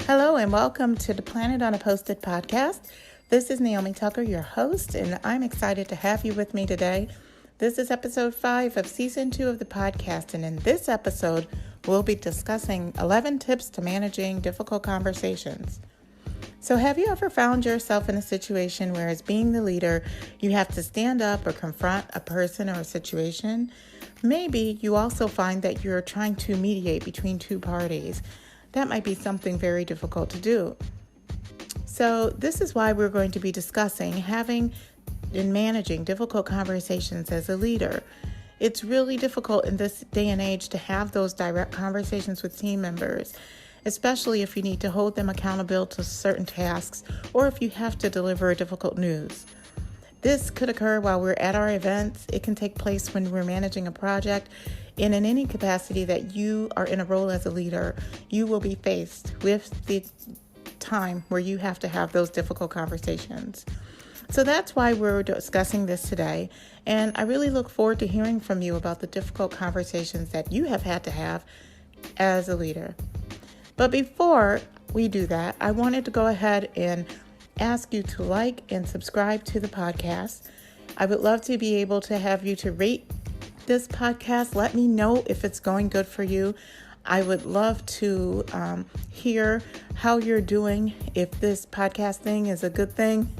Hello and welcome to the Planet on a Post-it podcast. This is Naomi Tucker, your host, and I'm excited to have you with me today. This is episode 5 of season 2 of the podcast, and in this episode, we'll be discussing 11 tips to managing difficult conversations. So have you ever found yourself in a situation where, as being the leader, you have to stand up or confront a person or a situation? Maybe you also find that you're trying to mediate between two parties. That might be something very difficult to do. So this is why we're going to be discussing having and managing difficult conversations as a leader. It's really difficult in this day and age to have those direct conversations with team members, especially if you need to hold them accountable to certain tasks or if you have to deliver difficult news. This could occur while we're at our events. It can take place when we're managing a project. And in any capacity that you are in a role as a leader, you will be faced with the time where you have to have those difficult conversations. So that's why we're discussing this today. And I really look forward to hearing from you about the difficult conversations that you have had to have as a leader. But before we do that, I wanted to go ahead and ask you to like and subscribe to the podcast. I would love to be able to have you to rate this podcast. Let me know if it's going good for you. I would love to hear how you're doing, if this podcast thing is a good thing,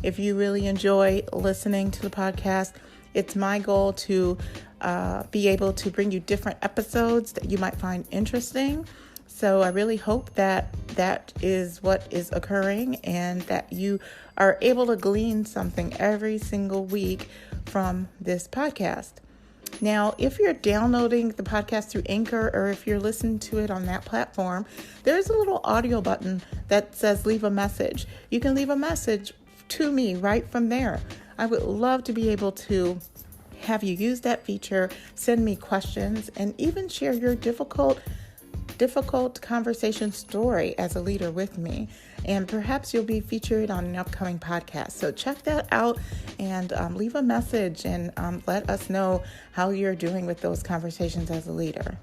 if you really enjoy listening to the podcast. It's my goal to be able to bring you different episodes that you might find interesting. So I really hope that that is what is occurring and that you are able to glean something every single week from this podcast. Now, if you're downloading the podcast through Anchor or if you're listening to it on that platform, there's a little audio button that says leave a message. You can leave a message to me right from there. I would love to be able to have you use that feature, send me questions, and even share your difficult conversation story as a leader with me. And perhaps you'll be featured on an upcoming podcast. So check that out and leave a message and let us know how you're doing with those conversations as a leader.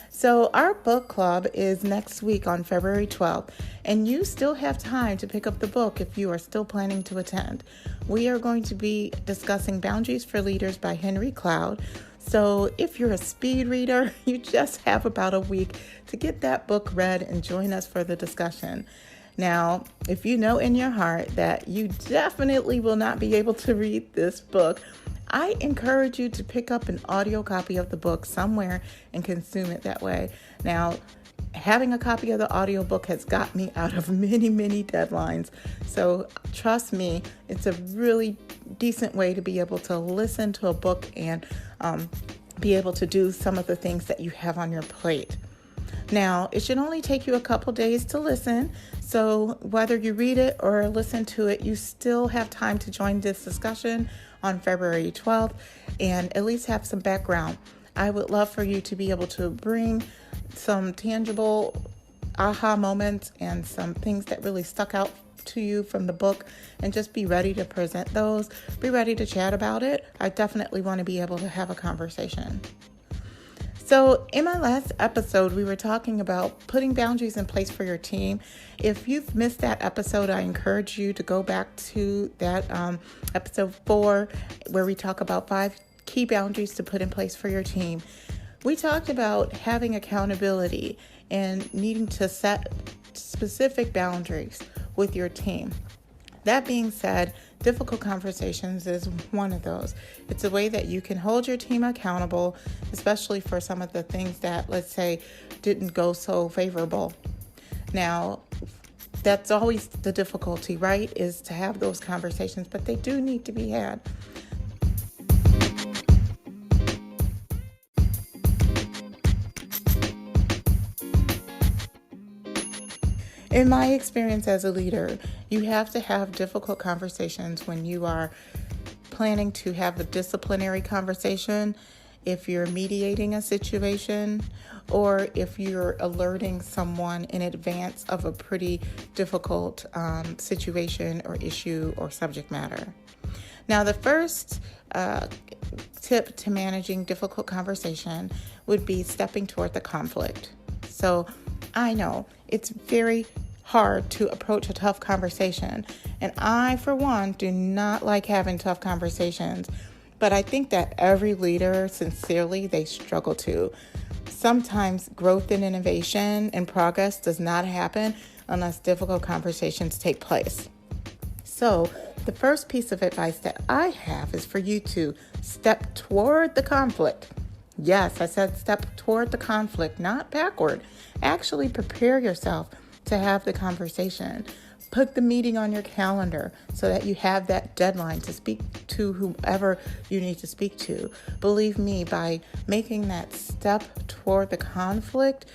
So our book club is next week on February 12th, and you still have time to pick up the book if you are still planning to attend. We are going to be discussing Boundaries for Leaders by Henry Cloud. So if you're a speed reader, you just have about a week to get that book read and join us for the discussion. Now, if you know in your heart that you definitely will not be able to read this book, I encourage you to pick up an audio copy of the book somewhere and consume it that way. Now, having a copy of the audiobook has got me out of many deadlines. So trust me, it's a really decent way to be able to listen to a book and be able to do some of the things that you have on your plate. Now, it should only take you a couple days to listen. So whether you read it or listen to it, you still have time to join this discussion on February 12th and at least have some background. I would love for you to be able to bring some tangible aha moments and some things that really stuck out to you from the book and just be ready to present those. Be ready to chat about it. I definitely want to be able to have a conversation. So in my last episode, we were talking about putting boundaries in place for your team. If you've missed that episode, I encourage you to go back to that episode 4, where we talk about 5 key boundaries to put in place for your team. We talked about having accountability and needing to set specific boundaries with your team. That being said, difficult conversations is one of those. It's a way that you can hold your team accountable, especially for some of the things that, let's say, didn't go so favorable. Now, that's always the difficulty, right? Is to have those conversations, but they do need to be had. In my experience as a leader, you have to have difficult conversations when you are planning to have a disciplinary conversation, if you're mediating a situation, or if you're alerting someone in advance of a pretty difficult situation or issue or subject matter. Now, the first tip to managing difficult conversation would be stepping toward the conflict. So I know it's very hard to approach a tough conversation, and I, for one, do not like having tough conversations, but I think that every leader, sincerely, they struggle to. Sometimes growth and innovation and progress does not happen unless difficult conversations take place. So, the first piece of advice that I have is for you to step toward the conflict. Yes, I said step toward the conflict, not backward. Actually prepare yourself to have the conversation. Put the meeting on your calendar so that you have that deadline to speak to whomever you need to speak to. Believe me, by making that step toward the conflict,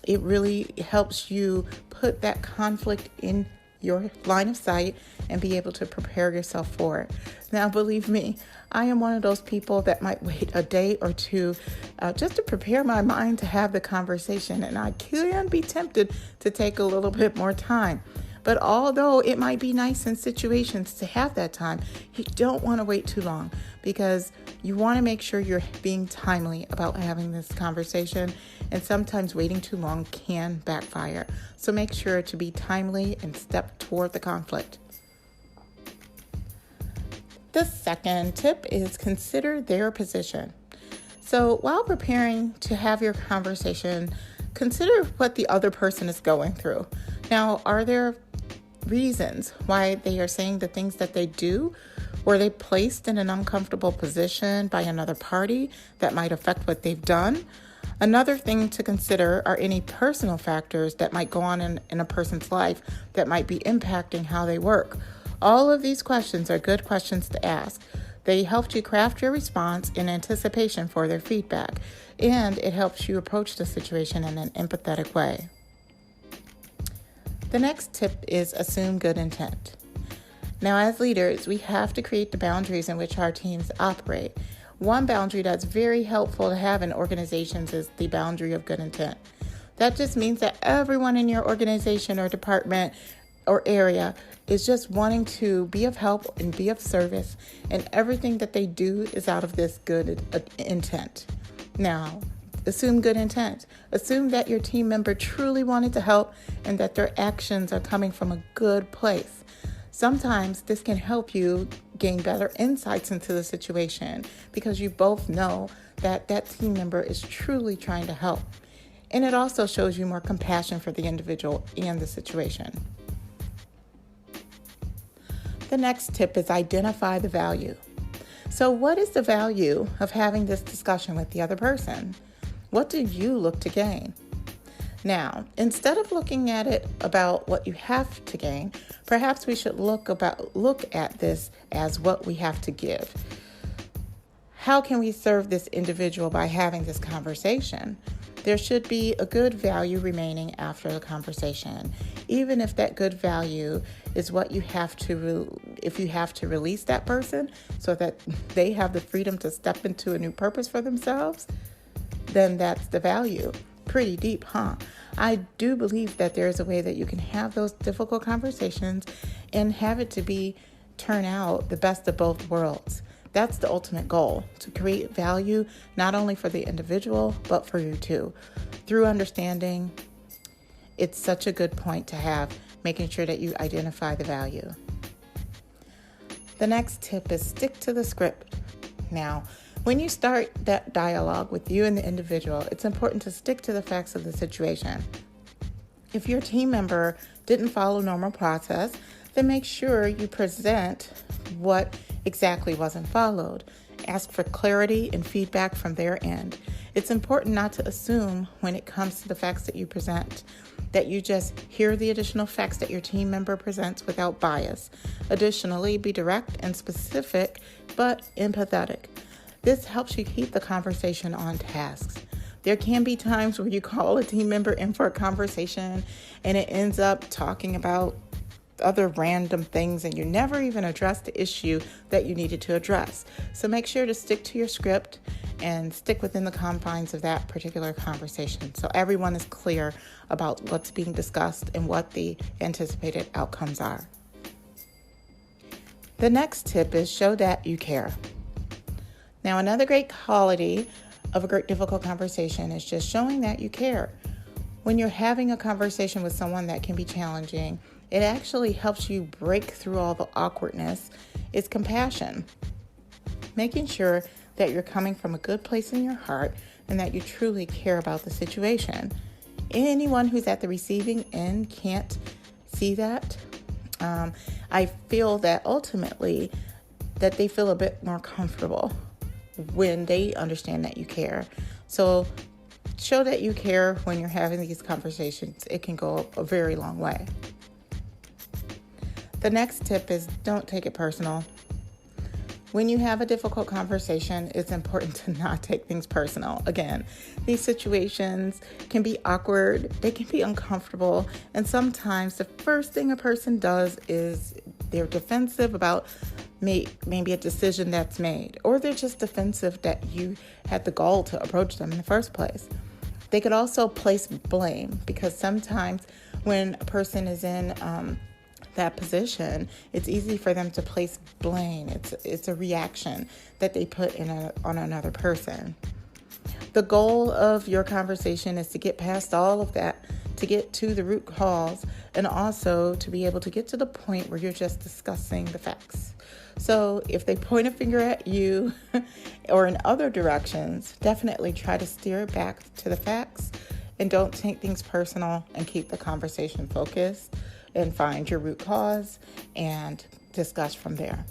it really helps you put that conflict in your line of sight and be able to prepare yourself for it. Now, believe me, I am one of those people that might wait a day or two just to prepare my mind to have the conversation, and I can be tempted to take a little bit more time. But although it might be nice in situations to have that time, you don't want to wait too long because you want to make sure you're being timely about having this conversation, and sometimes waiting too long can backfire. So make sure to be timely and step toward the conflict. The second tip is consider their position. So while preparing to have your conversation, consider what the other person is going through. Now, are there reasons why they are saying the things that they do? Were they placed in an uncomfortable position by another party that might affect what they've done? Another thing to consider are any personal factors that might go on in a person's life that might be impacting how they work. All of these questions are good questions to ask. They help you craft your response in anticipation for their feedback, and it helps you approach the situation in an empathetic way. The next tip is assume good intent. Now, as leaders, we have to create the boundaries in which our teams operate. One boundary that's very helpful to have in organizations is the boundary of good intent. That just means that everyone in your organization or department or area is just wanting to be of help and be of service, and everything that they do is out of this good intent. Now, assume good intent. Assume that your team member truly wanted to help and that their actions are coming from a good place. Sometimes this can help you gain better insights into the situation because you both know that that team member is truly trying to help. And it also shows you more compassion for the individual and the situation. The next tip is identify the value. So what is the value of having this discussion with the other person? What do you look to gain? Now, instead of looking at it about what you have to gain, perhaps we should look at this as what we have to give. How can we serve this individual by having this conversation? There should be a good value remaining after the conversation, even if that good value is what you have to, if you have to release that person so that they have the freedom to step into a new purpose for themselves, then that's the value. Pretty deep, huh? I do believe that there is a way that you can have those difficult conversations and have it to turn out the best of both worlds. That's the ultimate goal, to create value not only for the individual, but for you too. Through understanding, it's such a good point to have, making sure that you identify the value. The next tip is stick to the script. Now, when you start that dialogue with you and the individual, it's important to stick to the facts of the situation. If your team member didn't follow normal process, then make sure you present what exactly wasn't followed. Ask for clarity and feedback from their end. It's important not to assume when it comes to the facts that you present, that you just hear the additional facts that your team member presents without bias. Additionally, be direct and specific, but empathetic. This helps you keep the conversation on task. There can be times where you call a team member in for a conversation and it ends up talking about other random things and you never even address the issue that you needed to address. So make sure to stick to your script and stick within the confines of that particular conversation so everyone is clear about what's being discussed and what the anticipated outcomes are. The next tip is show that you care. Now, another great quality of a great difficult conversation is just showing that you care. When you're having a conversation with someone that can be challenging, it actually helps you break through all the awkwardness. It's compassion. Making sure that you're coming from a good place in your heart and that you truly care about the situation. Anyone who's at the receiving end can't see that. I feel that ultimately that they feel a bit more comfortable when they understand that you care. So show that you care when you're having these conversations. It can go a very long way. The next tip is don't take it personal. When you have a difficult conversation, it's important to not take things personal. Again, these situations can be awkward, they can be uncomfortable, and sometimes the first thing a person does is they're defensive about maybe a decision that's made, or they're just defensive that you had the gall to approach them in the first place. They could also place blame, because sometimes when a person is in that position, it's easy for them to place blame. It's a reaction that they put on another person. The goal of your conversation is to get past all of that, to get to the root cause, and also to be able to get to the point where you're just discussing the facts. So if they point a finger at you or in other directions, definitely try to steer it back to the facts and don't take things personal, and keep the conversation focused and find your root cause and discuss from there.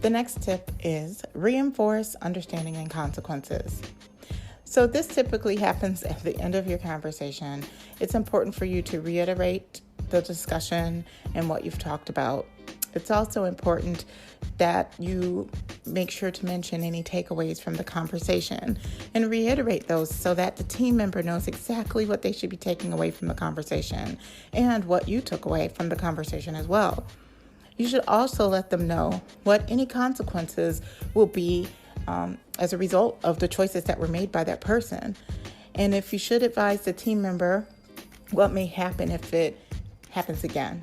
The next tip is reinforce understanding and consequences. So this typically happens at the end of your conversation. It's important for you to reiterate the discussion and what you've talked about. It's also important that you make sure to mention any takeaways from the conversation and reiterate those so that the team member knows exactly what they should be taking away from the conversation and what you took away from the conversation as well. You should also let them know what any consequences will be as a result of the choices that were made by that person. And if you should advise the team member what may happen if it happens again.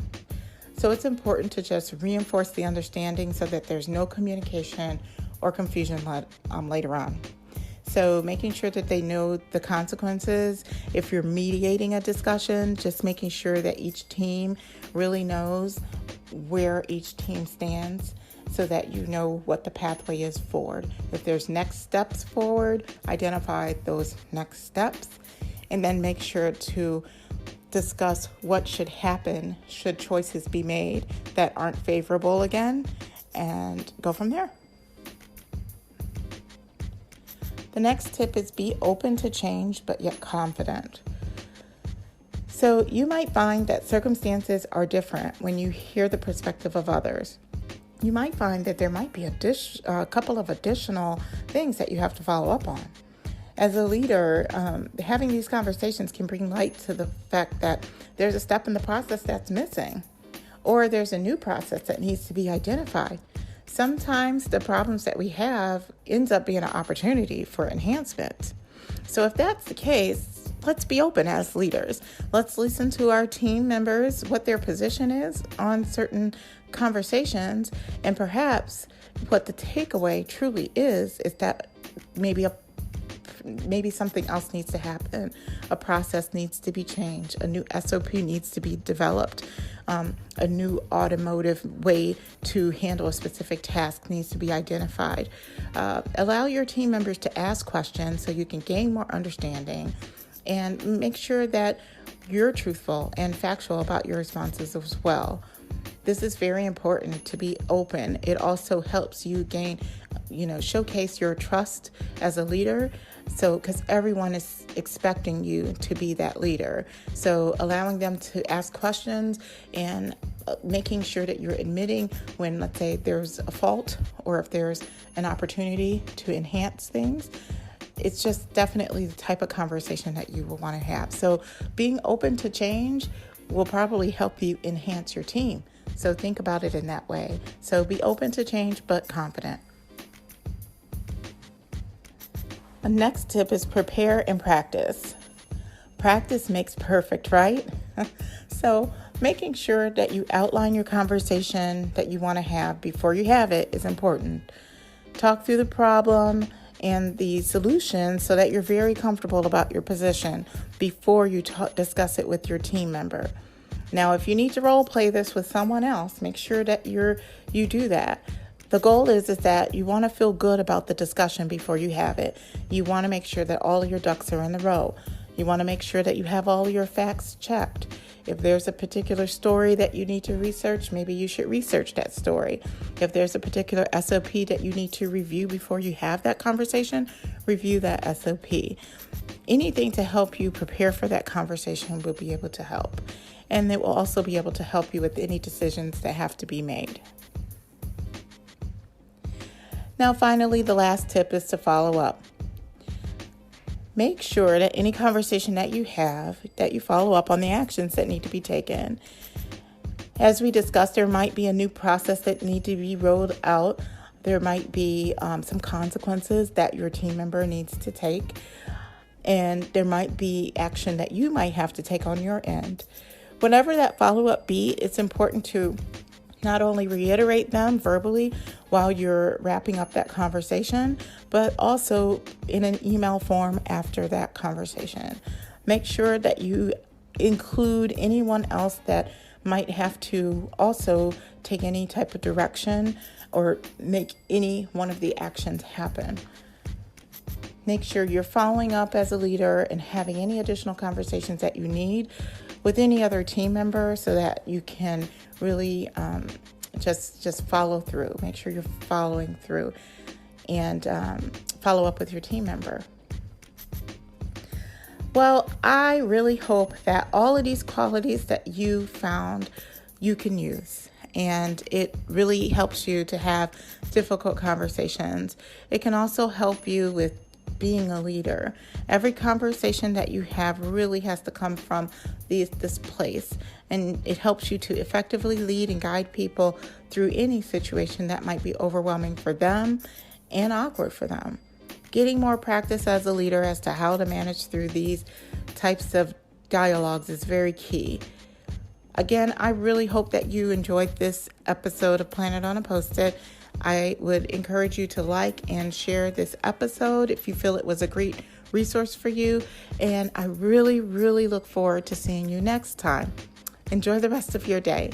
So it's important to just reinforce the understanding so that there's no communication or confusion later on. So making sure that they know the consequences. If you're mediating a discussion, just making sure that each team really knows where each team stands so that you know what the pathway is forward. If there's next steps forward, identify those next steps, and then make sure to discuss what should happen should choices be made that aren't favorable again, and go from there. The next tip is be open to change, but yet confident. So you might find that circumstances are different when you hear the perspective of others. You might find that there might be a couple of additional things that you have to follow up on. As a leader, having these conversations can bring light to the fact that there's a step in the process that's missing, or there's a new process that needs to be identified. Sometimes the problems that we have ends up being an opportunity for enhancement. So if that's the case, let's be open as leaders. Let's listen to our team members, what their position is on certain conversations, and perhaps what the takeaway truly is that maybe something else needs to happen. A process needs to be changed. A new SOP needs to be developed. A new automotive way to handle a specific task needs to be identified. Allow your team members to ask questions so you can gain more understanding, and make sure that you're truthful and factual about your responses as well. This is very important, to be open. It also helps you showcase your trust as a leader. So, because everyone is expecting you to be that leader. So allowing them to ask questions and making sure that you're admitting when, let's say, there's a fault or if there's an opportunity to enhance things. It's just definitely the type of conversation that you will want to have. So being open to change will probably help you enhance your team. So think about it in that way. So be open to change, but confident. The next tip is prepare and practice. Practice makes perfect, right? So making sure that you outline your conversation that you want to have before you have it is important. Talk through the problem and the solutions so that you're very comfortable about your position before you discuss it with your team member. Now, if you need to role play this with someone else, make sure that you do that. The goal is that you want to feel good about the discussion before you have it. You want to make sure that all of your ducks are in the row. You want to make sure that you have all your facts checked. If there's a particular story that you need to research, maybe you should research that story. If there's a particular SOP that you need to review before you have that conversation, review that SOP. Anything to help you prepare for that conversation will be able to help. And it will also be able to help you with any decisions that have to be made. Now, finally, the last tip is to follow up. Make sure that any conversation that you have, that you follow up on the actions that need to be taken. As we discussed, there might be a new process that need to be rolled out. There might be some consequences that your team member needs to take. And there might be action that you might have to take on your end. Whenever that follow-up be, it's important to not only reiterate them verbally while you're wrapping up that conversation, but also in an email form after that conversation. Make sure that you include anyone else that might have to also take any type of direction or make any one of the actions happen. Make sure you're following up as a leader and having any additional conversations that you need with any other team member so that you can really just follow through. Make sure you're following through and follow up with your team member. Well, I really hope that all of these qualities that you found you can use, and it really helps you to have difficult conversations. It can also help you with being a leader. Every conversation that you have really has to come from this place, and it helps you to effectively lead and guide people through any situation that might be overwhelming for them and awkward for them. Getting more practice as a leader as to how to manage through these types of dialogues is very key. Again, I really hope that you enjoyed this episode of Planet on a Post-it. I would encourage you to like and share this episode if you feel it was a great resource for you. And I really, really look forward to seeing you next time. Enjoy the rest of your day.